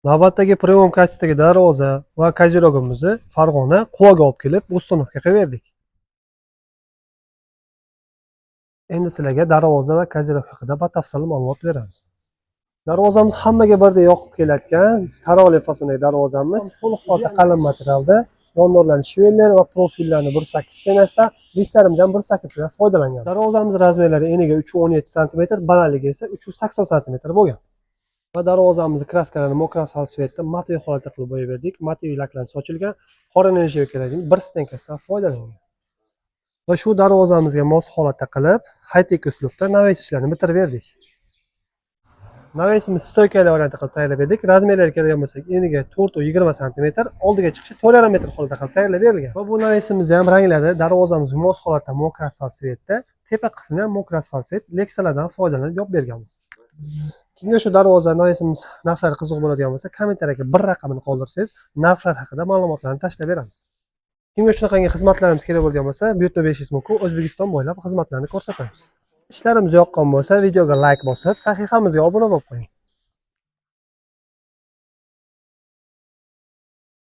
Navbatdagi premium kassidagi darvoza va kazirogimizni Farg'ona Quvaga olib kelib, uстановка qilib berdik. Endi sizlarga darvoza va kazirog haqida batafsil ma'lumot beramiz. Darvozamiz hammaga birdek yoqib kelayotgan taroqli fasondagi darvozamiz to'liq holda qalin materialda, yondo'rlari shveller va profillarni 1.8 stenasida, listlarimiz ham 1.8 dan foydalangan. Darvozamiz razmerlari eniga 317 sm, balandligi esa 380 sm bo'lgan. Va darvozamizni kraskalarini mokro asfalt svetda matoviy holatda qilib bo'yab berdik. Matoviy laklar sochilgan, qoralanishga kerakli bir stenkasidan foydalangan. Va shu darvozamizga mos holatda qilib, high-tech uslubda naves ishlarini bitirib berdik. Navesimiz stoykali variantda qilib tayyorlab berdik. Razmerlariga keladigan bo'lsak, eniga 420 sm, oldiga chiqishi 4,5 metr holatda qilib tayyorlab berilgan. Va bu navesimiz ham ranglari darvozamizga mos holatda mokro asfalt svetda, tepa qismi ham mokro asfalt svet leksalardan foydalanib yopib berganmiz. Kimga shu darvoza navesimiz narxlari qiziq bo'ladigan bo'lsa, kommentariyaga bir raqamini qoldirsangiz, narxlar haqida ma'lumotlarni tashlab beramiz. Kimga shunaqangi xizmatlarimiz kerak bo'lgan bo'lsa, buyurtma berishingiz mumkin. O'zbekiston bo'ylab xizmatlarni ko'rsatamiz. Ishlarimiz yoqqan bo'lsa, videoga like bosib, sahifamizga obuna bo'lib qo'ying.